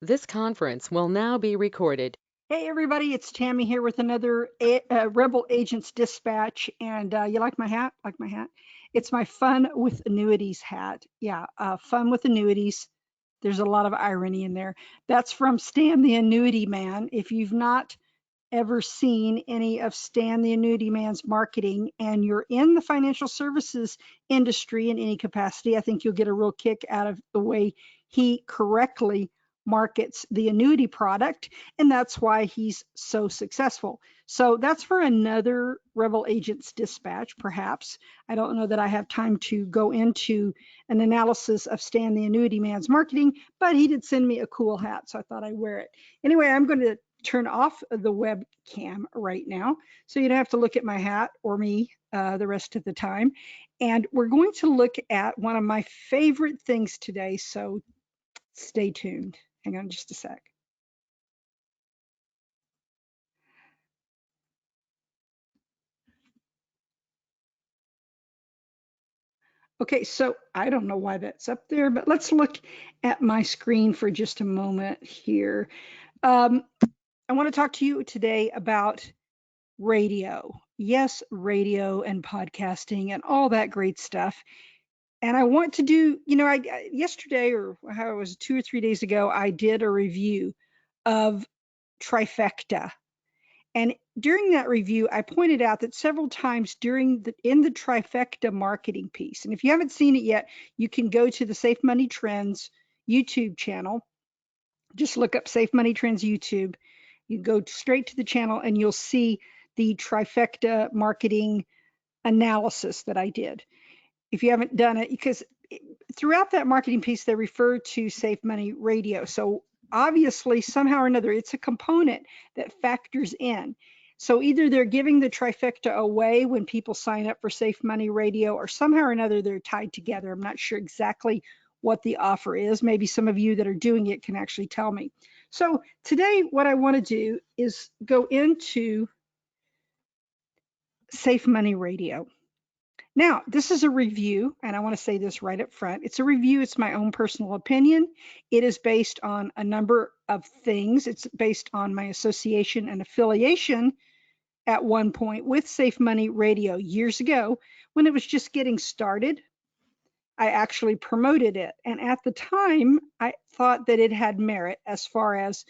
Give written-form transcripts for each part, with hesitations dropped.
This conference will now be recorded. Hey everybody, it's Tammy here with another Rebel Agents Dispatch, and you like my hat? Like my hat? It's my Fun with Annuities hat. Yeah, Fun with Annuities. There's a lot of irony in there. That's from Stan the Annuity Man. If you've not ever seen any of Stan the Annuity Man's marketing and you're in the financial services industry in any capacity, I think you'll get a real kick out of the way he correctly markets the annuity product, and that's why he's so successful. So that's for another Rebel Agents Dispatch, perhaps. I don't know that I have time to go into an analysis of Stan the Annuity Man's marketing, but he did send me a cool hat, so I thought I'd wear it. Anyway, I'm going to turn off the webcam right now, so you don't have to look at my hat or me the rest of the time. And we're going to look at one of my favorite things today, so stay tuned. Hang on just a sec. Okay, so I don't know why that's up there, but let's look at my screen for just a moment here. I want to talk to you today about radio. Yes, radio and podcasting and all that great stuff. And I want to do, yesterday, or how it was 2 or 3 days ago, I did a review of Trifecta. And during that review, I pointed out that several times in the Trifecta marketing piece, and if you haven't seen it yet, you can go to the Safe Money Trends YouTube channel. Just look up Safe Money Trends YouTube. You go straight to the channel and you'll see the Trifecta marketing analysis that I did. If you haven't done it, because throughout that marketing piece, they refer to Safe Money Radio. So obviously, somehow or another, it's a component that factors in. So either they're giving the trifecta away when people sign up for Safe Money Radio, or somehow or another they're tied together. I'm not sure exactly what the offer is. Maybe some of you that are doing it can actually tell me. So today, what I want to do is go into Safe Money Radio. Now, this is a review, and I want to say this right up front. It's a review. It's my own personal opinion. It is based on a number of things. It's based on my association and affiliation at one point with Safe Money Radio years ago when it was just getting started. I actually promoted it. And at the time, I thought that it had merit as far as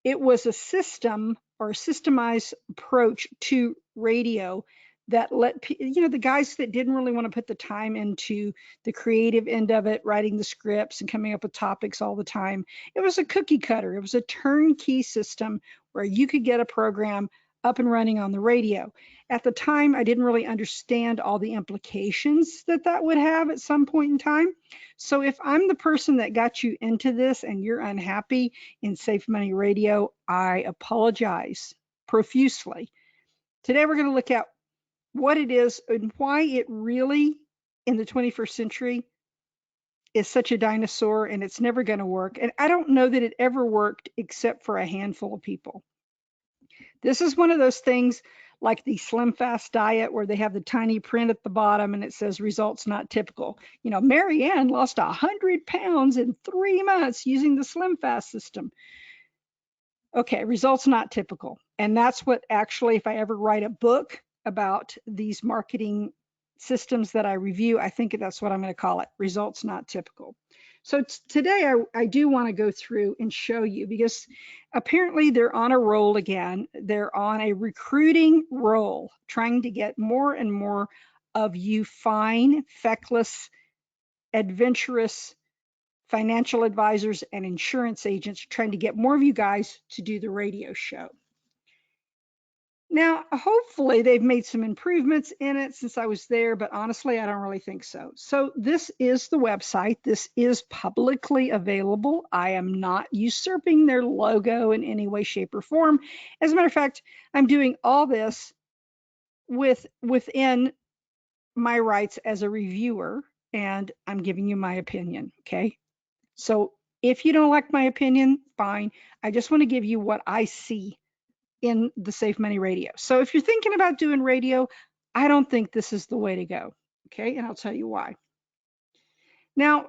it was a system or a systemized approach to radio that let the guys that didn't really want to put the time into the creative end of it, writing the scripts and coming up with topics all the time. It was a cookie cutter. It was a turnkey system where you could get a program up and running on the radio. At the time, I didn't really understand all the implications that that would have at some point in time. So if I'm the person that got you into this and you're unhappy in Safe Money Radio, I apologize profusely. Today, we're going to look at what it is and why it really, in the 21st century, is such a dinosaur and it's never going to work. And I don't know that it ever worked except for a handful of people. This is one of those things like the Slim Fast diet where they have the tiny print at the bottom and it says results not typical. You know, Mary Ann lost 100 pounds in 3 months using the Slim Fast system. Okay, results not typical. And that's what actually, if I ever write a book about these marketing systems that I review, I think that's what I'm going to call it, results not typical. So today I do want to go through and show you, because apparently they're on a roll again. They're on a recruiting roll, trying to get more and more of you fine, feckless, adventurous financial advisors and insurance agents, trying to get more of you guys to do the radio show. Now, hopefully they've made some improvements in it since I was there, but honestly, I don't really think so. So this is the website. This is publicly available. I am not usurping their logo in any way, shape, or form. As a matter of fact, I'm doing all this within my rights as a reviewer, and I'm giving you my opinion, okay? So if you don't like my opinion, fine. I just want to give you what I see in the Safe Money Radio. So if you're thinking about doing radio, I don't think this is the way to go, okay? And I'll tell you why. Now,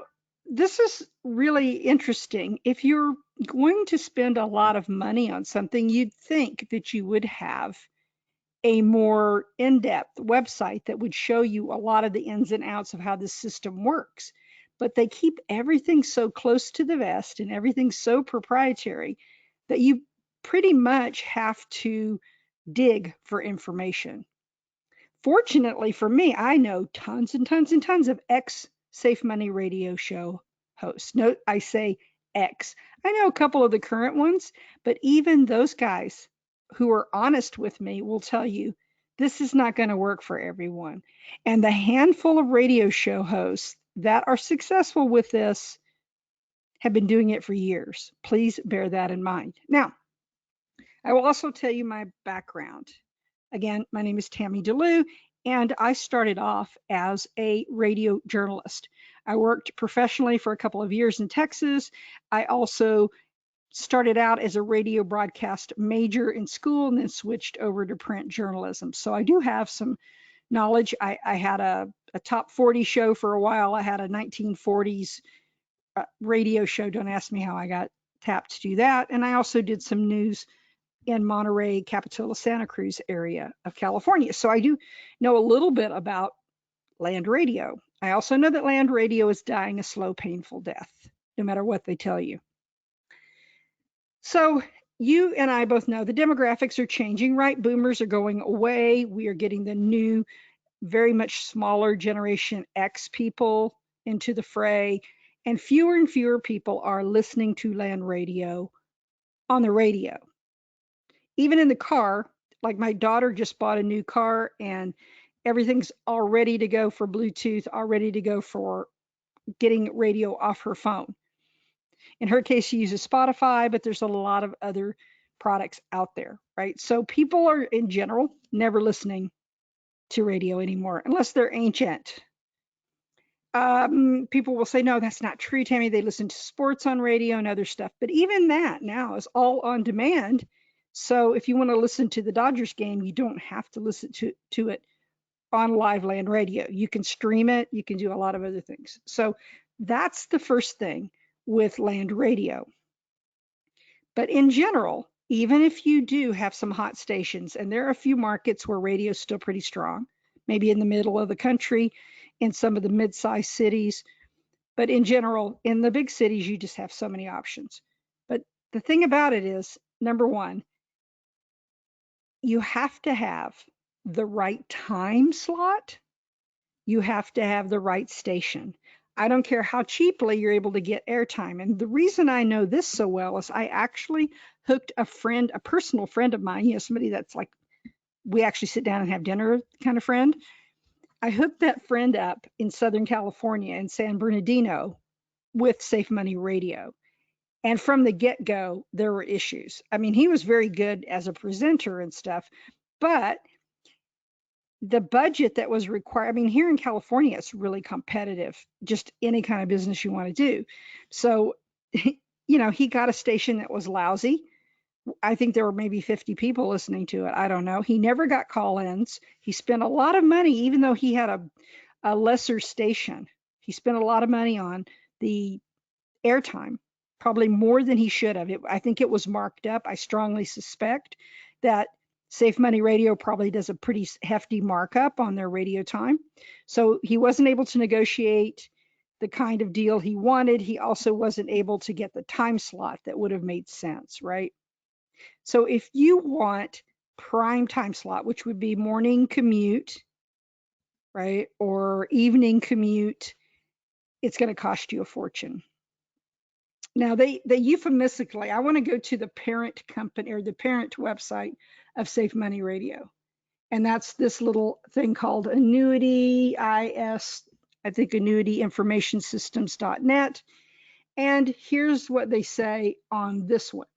this is really interesting. If you're going to spend a lot of money on something, you'd think that you would have a more in-depth website that would show you a lot of the ins and outs of how this system works. But they keep everything so close to the vest and everything so proprietary that you pretty much have to dig for information. Fortunately for me, I know tons and tons and tons of ex Safe Money radio show hosts. Note I say ex. I know a couple of the current ones, but even those guys who are honest with me will tell you this is not going to work for everyone. And the handful of radio show hosts that are successful with this have been doing it for years. Please bear that in mind. Now, I will also tell you my background. Again, my name is Tammy DeLue, and I started off as a radio journalist. I worked professionally for a couple of years in Texas. I also started out as a radio broadcast major in school and then switched over to print journalism. So I do have some knowledge. I had a top 40 show for a while. I had a 1940s radio show. Don't ask me how I got tapped to do that. And I also did some news in Monterey, Capitola, Santa Cruz area of California. So I do know a little bit about land radio. I also know that land radio is dying a slow, painful death, no matter what they tell you. So you and I both know the demographics are changing, right? Boomers are going away. We are getting the new, very much smaller Generation X people into the fray, and fewer people are listening to land radio on the radio. Even in the car, like my daughter just bought a new car and everything's all ready to go for Bluetooth, all ready to go for getting radio off her phone. In her case, she uses Spotify, but there's a lot of other products out there, right? So people are in general never listening to radio anymore, unless they're ancient. People will say, no, that's not true, Tammy. They listen to sports on radio and other stuff. But even that now is all on demand. So if you want to listen to the Dodgers game, you don't have to listen to it on live land radio. You can stream it. You can do a lot of other things. So that's the first thing with land radio. But in general, even if you do have some hot stations, and there are a few markets where radio is still pretty strong, maybe in the middle of the country, in some of the mid-sized cities, but in general, in the big cities, you just have so many options. But the thing about it is, number one, you have to have the right time slot. You have to have the right station. I don't care how cheaply you're able to get airtime. And the reason I know this so well is I actually hooked a friend, a personal friend of mine, somebody that's like, we actually sit down and have dinner kind of friend. I hooked that friend up in Southern California in San Bernardino with Safe Money Radio. And from the get-go, there were issues. I mean, he was very good as a presenter and stuff, but the budget that was required, I mean, here in California, it's really competitive, just any kind of business you want to do. So, he got a station that was lousy. I think there were maybe 50 people listening to it. I don't know. He never got call-ins. He spent a lot of money, even though he had a lesser station. He spent a lot of money on the airtime, probably more than he should have. I think it was marked up. I strongly suspect that Safe Money Radio probably does a pretty hefty markup on their radio time. So he wasn't able to negotiate the kind of deal he wanted. He also wasn't able to get the time slot that would have made sense, right? So if you want prime time slot, which would be morning commute, right, or evening commute, it's going to cost you a fortune. Now they euphemistically, I want to go to the parent company or the parent website of Safe Money Radio. And that's this little thing called Annuity I think annuityinformationsystems.net. And here's what they say on this one.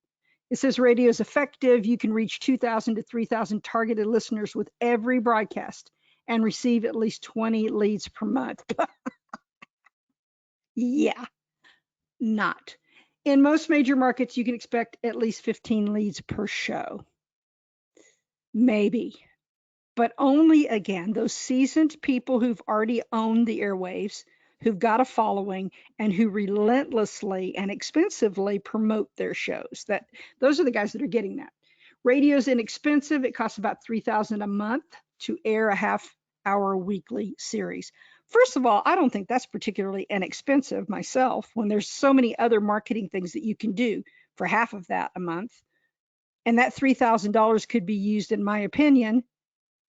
It says radio is effective. You can reach 2,000 to 3,000 targeted listeners with every broadcast and receive at least 20 leads per month. Yeah, not. In most major markets, you can expect at least 15 leads per show. Maybe. But only, again, those seasoned people who've already owned the airwaves, who've got a following and who relentlessly and expensively promote their shows. Those are the guys that are getting that. Radio's inexpensive. It costs about $3,000 a month to air a half-hour weekly series. First of all, I don't think that's particularly inexpensive myself when there's so many other marketing things that you can do for half of that a month. And that $3,000 could be used, in my opinion,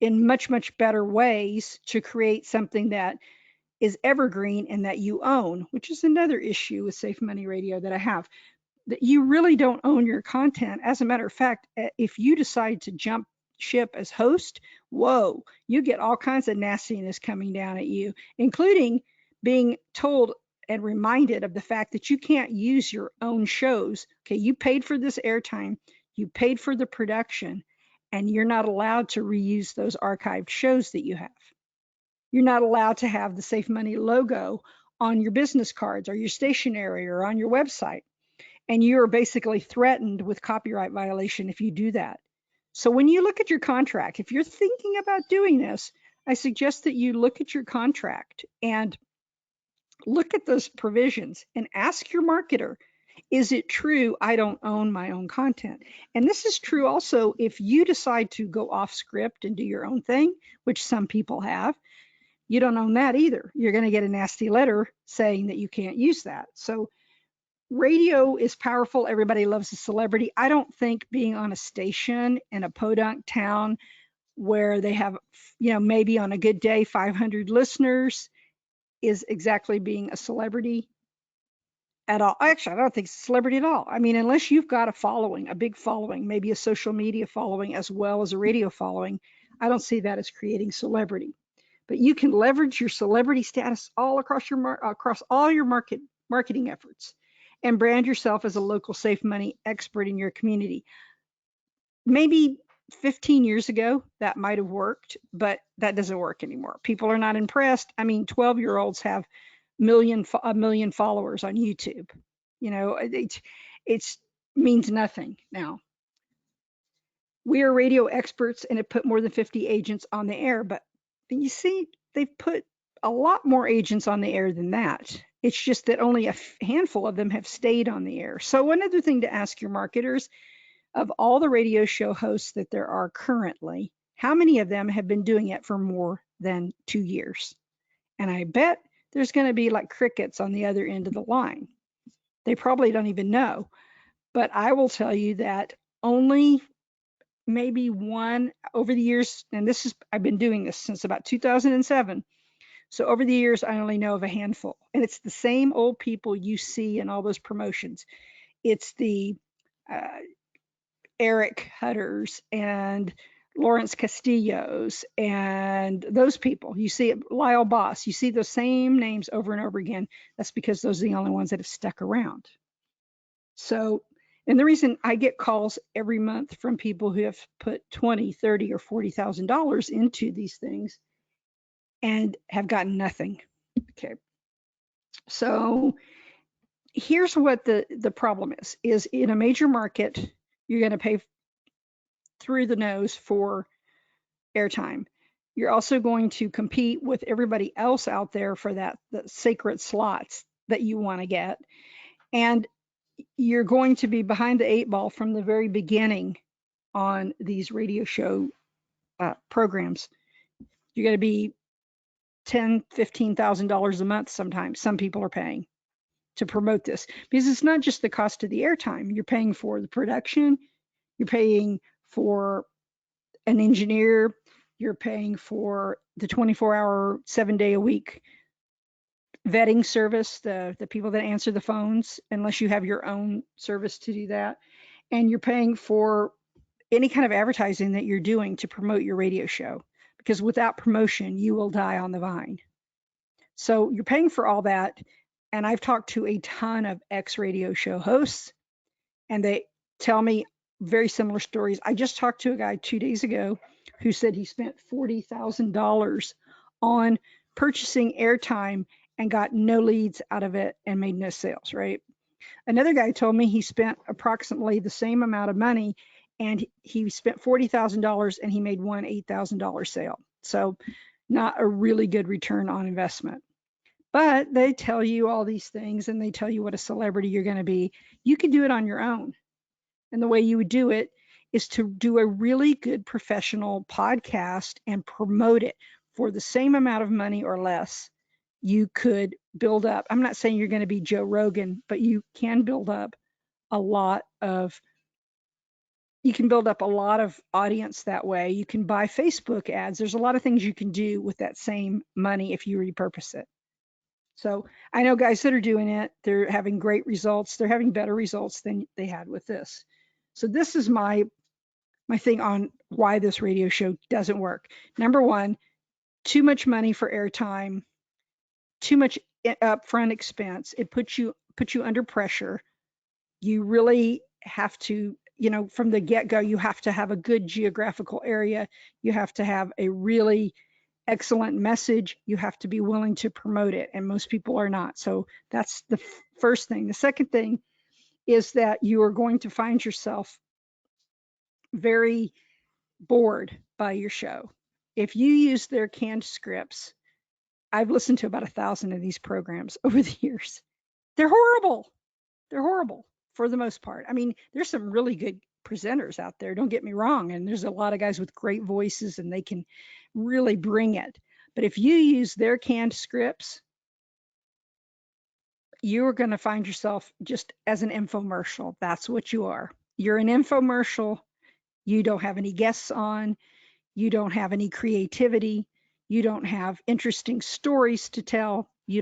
in much, much better ways to create something that is evergreen and that you own, which is another issue with Safe Money Radio that I have, that you really don't own your content. As a matter of fact, if you decide to jump ship as host, whoa, you get all kinds of nastiness coming down at you, including being told and reminded of the fact that you can't use your own shows. Okay, you paid for this airtime, you paid for the production, and you're not allowed to reuse those archived shows that you have. You're not allowed to have the Safe Money logo on your business cards or your stationery or on your website. And you are basically threatened with copyright violation if you do that. So when you look at your contract, if you're thinking about doing this, I suggest that you look at your contract and look at those provisions and ask your marketer, is it true I don't own my own content? And this is true also if you decide to go off script and do your own thing, which some people have. You don't own that either. You're going to get a nasty letter saying that you can't use that. So radio is powerful. Everybody loves a celebrity. I don't think being on a station in a podunk town where they have, maybe on a good day, 500 listeners is exactly being a celebrity at all. Actually, I don't think it's a celebrity at all. I mean, unless you've got a following, a big following, maybe a social media following as well as a radio following, I don't see that as creating celebrity. But you can leverage your celebrity status all across all your marketing efforts and brand yourself as a local safe money expert in your community. Maybe 15 years ago that might have worked, but that doesn't work anymore. People are not impressed. I mean, 12-year-olds have a million followers on YouTube. It means nothing now. We are radio experts and have put more than 50 agents on the air, but you see, they've put a lot more agents on the air than that. It's just that only a handful of them have stayed on the air. So one other thing to ask your marketers, of all the radio show hosts that there are currently, how many of them have been doing it for more than 2 years? And I bet there's going to be like crickets on the other end of the line. They probably don't even know. But I will tell you that only maybe one over the years, and I've been doing this since about 2007. So over the years, I only know of a handful. And it's the same old people you see in all those promotions. It's the Eric Hutters and Lawrence Castillos and those people. You see it, Lyle Boss. You see the same names over and over again. That's because those are the only ones that have stuck around. So, and the reason I get calls every month from people who have put $20,000, $30,000, or $40,000 into these things and have gotten nothing. Okay. So here's what the problem is in a major market, you're going to pay through the nose for airtime. You're also going to compete with everybody else out there for the sacred slots that you want to get. And you're going to be behind the 8 ball from the very beginning on these radio show programs. You're going to be $10,000, $15,000 a month sometimes. Some people are paying to promote this because it's not just the cost of the airtime. You're paying for the production. You're paying for an engineer. You're paying for the 24-hour, 7-day-a-week vetting service, the people that answer the phones, unless you have your own service to do that. And you're paying for any kind of advertising that you're doing to promote your radio show, because without promotion, you will die on the vine. So you're paying for all that. And I've talked to a ton of ex-radio show hosts, and they tell me very similar stories. I just talked to a guy 2 days ago who said he spent $40,000 on purchasing airtime and got no leads out of it and made no sales, right? Another guy told me he spent approximately the same amount of money and he spent $40,000 and he made one $8,000 sale. So not a really good return on investment. But they tell you all these things and they tell you what a celebrity you're going to be. You can do it on your own. And the way you would do it is to do a really good professional podcast and promote it for the same amount of money or less. You could build up, I'm not saying you're going to be Joe Rogan, but you can build up a lot of audience that way. You can buy Facebook ads. There's a lot of things you can do with that same money if you repurpose it. So I know guys that are doing it, they're having great results. They're having better results than they had with this. So this is my thing on why this radio show doesn't work. Number one, too much money for airtime, too much upfront expense. It puts you under pressure. You really have to, from the get-go, you have to have a good geographical area. You have to have a really excellent message. You have to be willing to promote it, and most people are not. So that's the first thing. The second thing is that you are going to find yourself very bored by your show. If you use their canned scripts, I've listened to about 1,000 of these programs over the years. They're horrible. They're horrible for the most part. I mean, there's some really good presenters out there, don't get me wrong, and there's a lot of guys with great voices and they can really bring it. But if you use their canned scripts, you're going to find yourself just as an infomercial. That's what you are. You're an infomercial. You don't have any guests on. You don't have any creativity. You don't have interesting stories to tell. You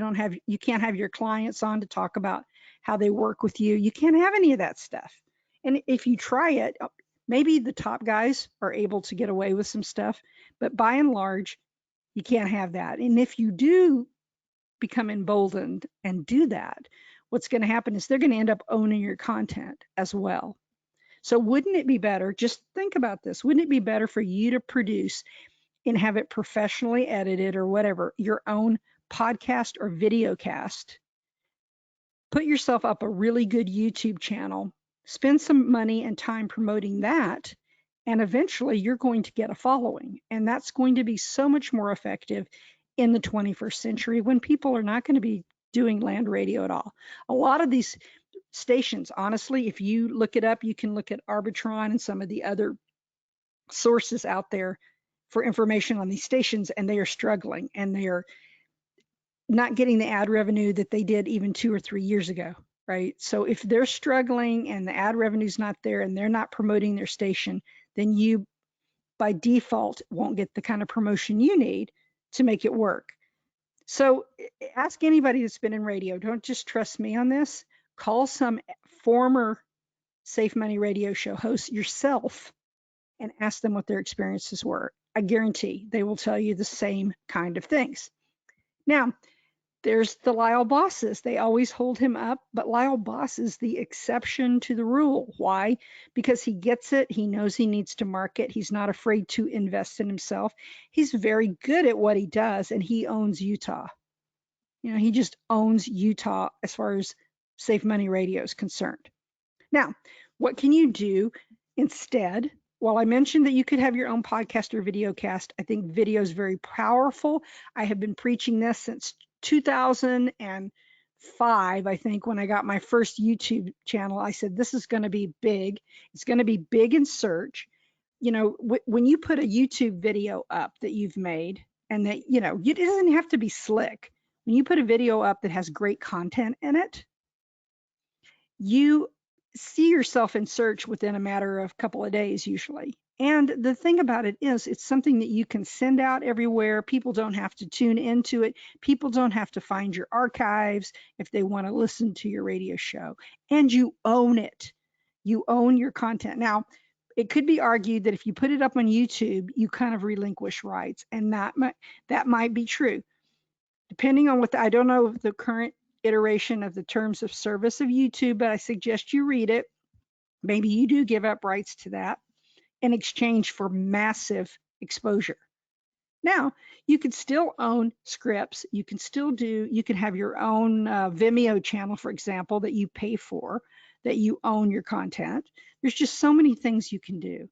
can't have your clients on to talk about how they work with you. You can't have any of that stuff. And if you try it, maybe the top guys are able to get away with some stuff, but by and large, you can't have that. And if you do become emboldened and do that, what's going to happen is they're going to end up owning your content as well. So wouldn't it be better, just think about this, wouldn't it be better for you to produce and have it professionally edited or whatever, your own podcast or video cast? Put yourself up a really good YouTube channel, spend some money and time promoting that, and eventually you're going to get a following. And that's going to be so much more effective in the 21st century when people are not going to be doing land radio at all. A lot of these stations, honestly, if you look it up, you can look at Arbitron and some of the other sources out there for information on these stations, and they are struggling and they are not getting the ad revenue that they did even 2 or 3 years ago, right? So if they're struggling and the ad revenue's not there and they're not promoting their station, then you by default won't get the kind of promotion you need to make it work. So ask anybody that's been in radio. Don't just trust me on this. Call some former Safe Money radio show hosts yourself and ask them what their experiences were. I guarantee they will tell you the same kind of things. Now, there's the Lyle Bosses. They always hold him up, but Lyle Boss is the exception to the rule. Why? Because he gets it. He knows he needs to market. He's not afraid to invest in himself. He's very good at what he does, and he owns Utah. He just owns Utah as far as Safe Money Radio is concerned. Now, what can you do instead? Well, I mentioned that you could have your own podcast or video cast. I think video is very powerful. I have been preaching this since 2005, I think, when I got my first YouTube channel. I said, this is going to be big. It's going to be big in search. When you put a YouTube video up that you've made, and that, it doesn't have to be slick. When you put a video up that has great content in it, you see yourself in search within a matter of a couple of days usually. And the thing about it is, it's something that you can send out everywhere. People don't have to tune into it. People don't have to find your archives if they want to listen to your radio show. And you own it. You own your content. Now, it could be argued that if you put it up on YouTube, you kind of relinquish rights. And that might be true. Depending on I don't know the current iteration of the terms of service of YouTube, but I suggest you read it. Maybe you do give up rights to that in exchange for massive exposure. Now, you could still own scripts. You can have your own Vimeo channel, for example, that you pay for, that you own your content. There's just so many things you can do.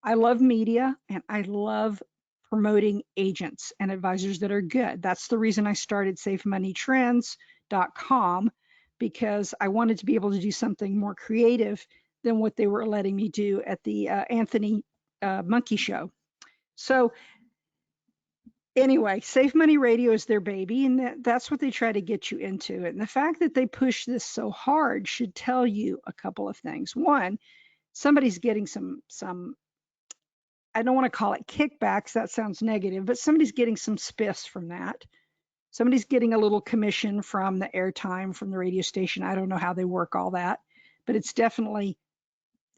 I love media and I love promoting agents and advisors that are good. That's the reason I started SafeMoneyTrends.com, because I wanted to be able to do something more creative than what they were letting me do at the Anthony Monkey Show. So anyway, Safe Money Radio is their baby, and that's what they try to get you into. And the fact that they push this so hard should tell you a couple of things. One, somebody's getting some I don't want to call it kickbacks, that sounds negative, but somebody's getting some spiffs from that. Somebody's getting a little commission from the airtime from the radio station. I don't know how they work all that, but it's definitely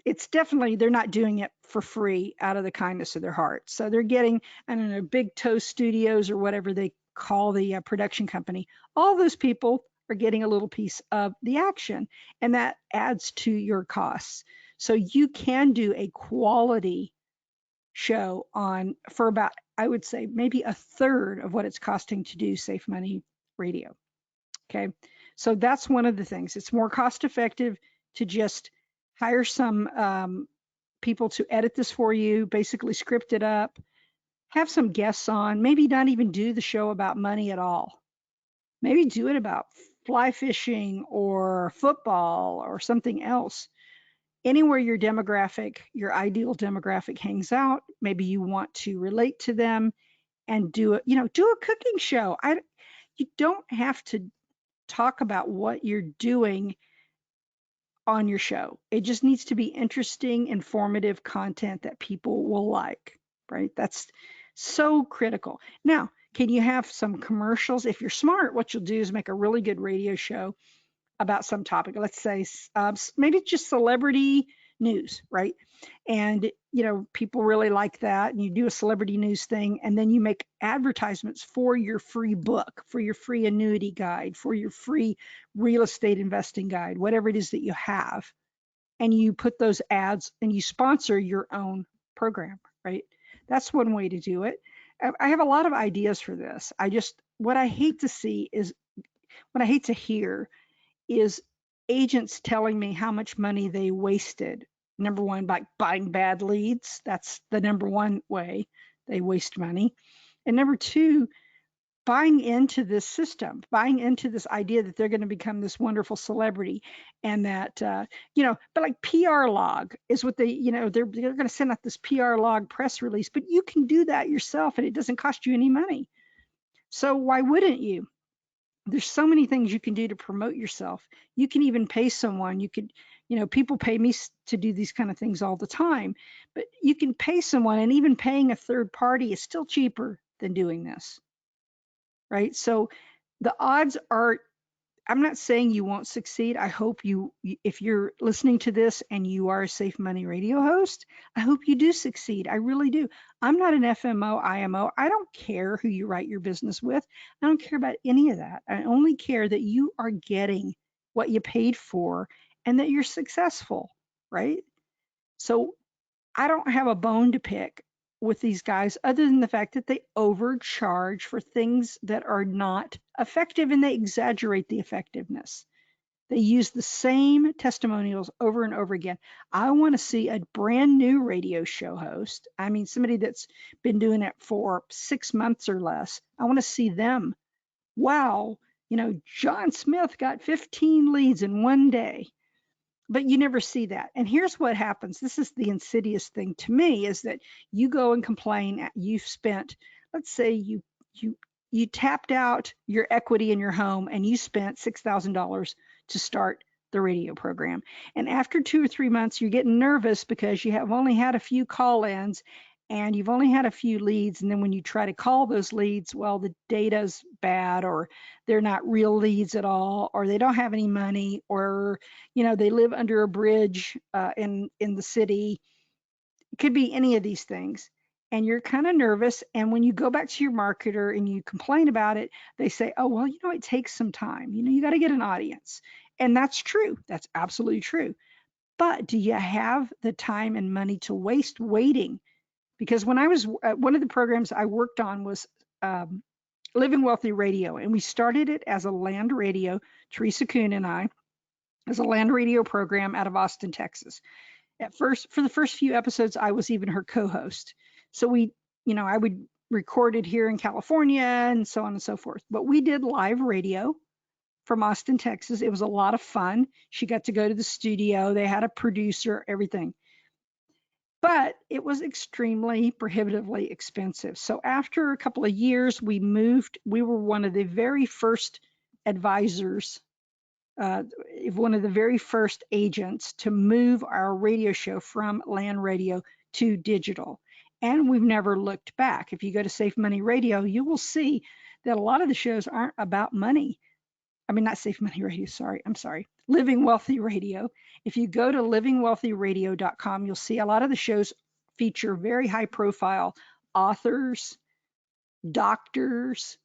they're not doing it for free out of the kindness of their heart. So they're getting, I don't know, Big Toe Studios or whatever they call the production company. All those people are getting a little piece of the action, and that adds to your costs. So you can do a quality show for about, I would say, maybe a third of what it's costing to do Safe Money Radio. Okay, so that's one of the things. It's more cost effective to just hire some people to edit this for you, basically script it up, have some guests on, maybe not even do the show about money at all. Maybe do it about fly fishing or football or something else. Anywhere your ideal demographic hangs out, maybe you want to relate to them and do a cooking show. You don't have to talk about what you're doing on your show. It just needs to be interesting, informative content that people will like, right? That's so critical. Now, can you have some commercials? If you're smart, what you'll do is make a really good radio show about some topic. Let's say maybe just celebrity news, right? And people really like that, and you do a celebrity news thing, and then you make advertisements for your free book, for your free annuity guide, for your free real estate investing guide, whatever it is that you have, and you put those ads and you sponsor your own program, right? That's one way to do it. I have a lot of ideas for this. What I hate to hear is agents telling me how much money they wasted. Number one, by buying bad leads. That's the number one way they waste money. And number two, buying into this system, buying into this idea that they're going to become this wonderful celebrity, and that, but like PR log is what they're going to send out this PR log press release, but you can do that yourself and it doesn't cost you any money. So why wouldn't you? There's so many things you can do to promote yourself. You can even pay someone. You could, people pay me to do these kind of things all the time, but you can pay someone, and even paying a third party is still cheaper than doing this, right? So the odds are, I'm not saying you won't succeed. I hope if you're listening to this and you are a Safe Money Radio host, I hope you do succeed. I really do. I'm not an FMO, IMO. I don't care who you write your business with. I don't care about any of that. I only care that you are getting what you paid for and that you're successful, right? So I don't have a bone to pick with these guys other than the fact that they overcharge for things that are not effective, and they exaggerate the effectiveness. They use the same testimonials over and over again. I want to see a brand new radio show host. I mean, somebody that's been doing it for 6 months or less. I want to see them. Wow, John Smith got 15 leads in one day. But you never see that. And here's what happens. This is the insidious thing to me, is that you go and complain. You've spent, let's say you tapped out your equity in your home and you spent $6,000 to start the radio program. And after 2 or 3 months, you're getting nervous because you have only had a few call-ins and you've only had a few leads. And then when you try to call those leads, well, the data's bad, or they're not real leads at all, or they don't have any money, or, they live under a bridge in the city. It could be any of these things. And you're kind of nervous. And when you go back to your marketer and you complain about it, they say, oh, well, it takes some time. You got to get an audience. And that's true. That's absolutely true. But do you have the time and money to waste waiting? Because when I was, one of the programs I worked on was Living Wealthy Radio, and we started it as a land radio, Teresa Kuhn and I, as a land radio program out of Austin, Texas. For the first few episodes, I was even her co-host. So I would recorded here in California and so on and so forth. But we did live radio from Austin, Texas. It was a lot of fun. She got to go to the studio. They had a producer, everything. But it was extremely prohibitively expensive. So after a couple of years, we moved. We were one of the very first advisors, one of the very first agents to move our radio show from land radio to digital. And we've never looked back. If you go to Safe Money Radio, you will see that a lot of the shows aren't about money. I mean, not Safe Money Radio, I'm sorry. Living Wealthy Radio. If you go to livingwealthyradio.com, you'll see a lot of the shows feature very high profile authors, doctors,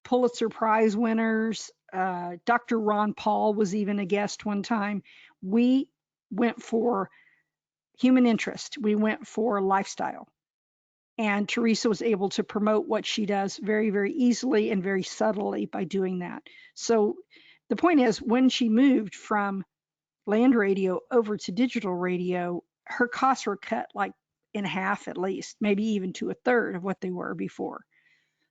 Pulitzer Prize winners. Dr. Ron Paul was even a guest one time. We went for human interest. We went for lifestyle. And Teresa was able to promote what she does very, very easily and very subtly by doing that. So the point is, when she moved from land radio over to digital radio, her costs were cut like in half at least, maybe even to a third of what they were before.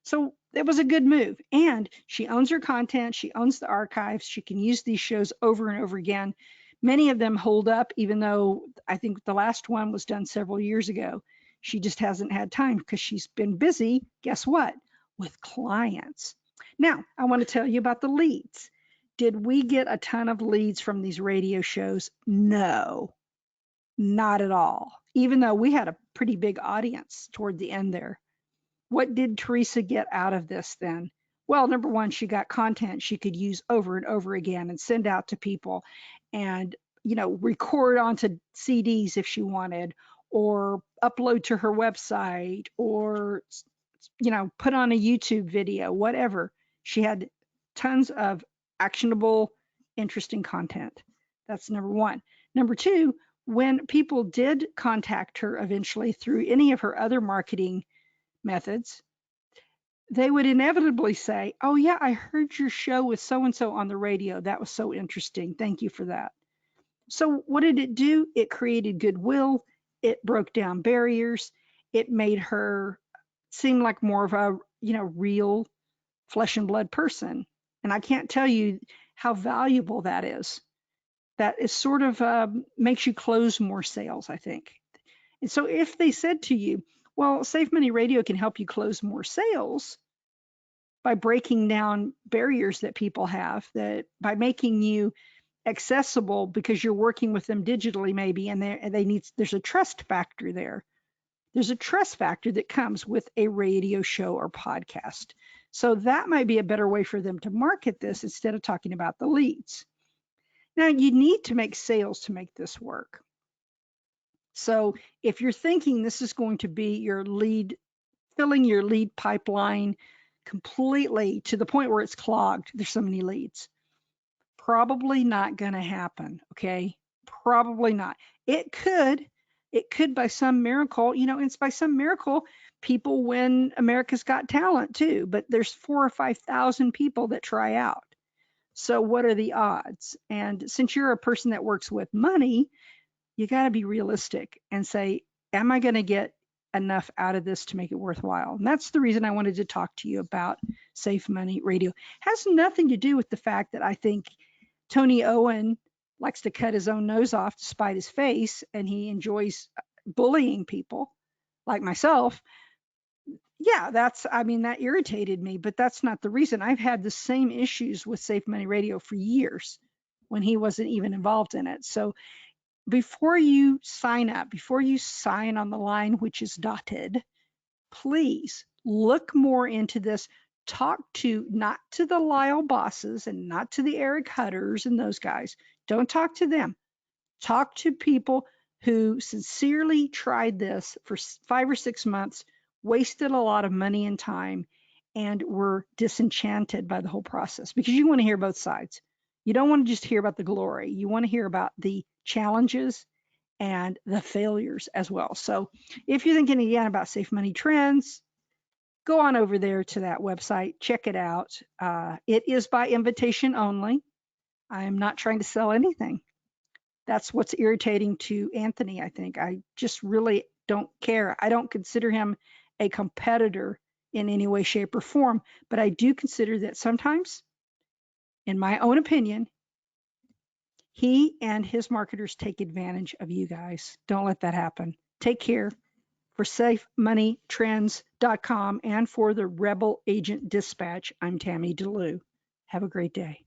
So it was a good move. And she owns her content. She owns the archives. She can use these shows over and over again. Many of them hold up, even though I think the last one was done several years ago. She just hasn't had time because she's been busy, guess what, with clients. Now, I want to tell you about the leads. Did we get a ton of leads from these radio shows? No, not at all, even though we had a pretty big audience toward the end there. What did Teresa get out of this then? Well, number one, she got content she could use over and over again and send out to people and, record onto CDs if she wanted, or upload to her website, or, put on a YouTube video, whatever. She had tons of actionable, interesting content. That's number one. Number two, when people did contact her eventually through any of her other marketing methods, they would inevitably say, oh yeah, I heard your show with so-and-so on the radio. That was so interesting. Thank you for that. So what did it do? It created goodwill. It broke down barriers. It made her seem like more of a, real flesh and blood person. And I can't tell you how valuable that is. That is sort of makes you close more sales, I think. And so if they said to you, well, Safe Money Radio can help you close more sales by breaking down barriers that people have, that by making you accessible because you're working with them digitally maybe, and there's a trust factor there. There's a trust factor that comes with a radio show or podcast. So that might be a better way for them to market this instead of talking about the leads. Now, you need to make sales to make this work. So if you're thinking this is going to be your lead, filling your lead pipeline completely to the point where it's clogged, there's so many leads, probably not going to happen, okay? Probably not. It could by some miracle, it's by some miracle people win America's Got Talent too, but there's 4,000 or 5,000 people that try out. So what are the odds? And since you're a person that works with money, you got to be realistic and say, am I going to get enough out of this to make it worthwhile? And that's the reason I wanted to talk to you about Safe Money Radio. It has nothing to do with the fact that I think Tony Owen likes to cut his own nose off to spite his face, and he enjoys bullying people like myself. Yeah, that irritated me, but that's not the reason. I've had the same issues with Safe Money Radio for years when he wasn't even involved in it. So before you sign up, before you sign on the line, which is dotted, please look more into this. Talk to, not to the Lyle bosses and not to the Eric Hutters and those guys. Don't talk to them. Talk to people who sincerely tried this for 5 or 6 months, wasted a lot of money and time, and were disenchanted by the whole process, because you want to hear both sides. You don't want to just hear about the glory. You want to hear about the challenges and the failures as well. So if you're thinking again about safe money trends, go on over there to that website, check it out. It is by invitation only. I'm not trying to sell anything. That's what's irritating to Anthony, I think. I just really don't care. I don't consider him a competitor in any way, shape, or form, but I do consider that sometimes, in my own opinion, he and his marketers take advantage of you guys. Don't let that happen. Take care. For safemoneytrends.com and for the Rebel Agent Dispatch, I'm Tammy DeLue. Have a great day.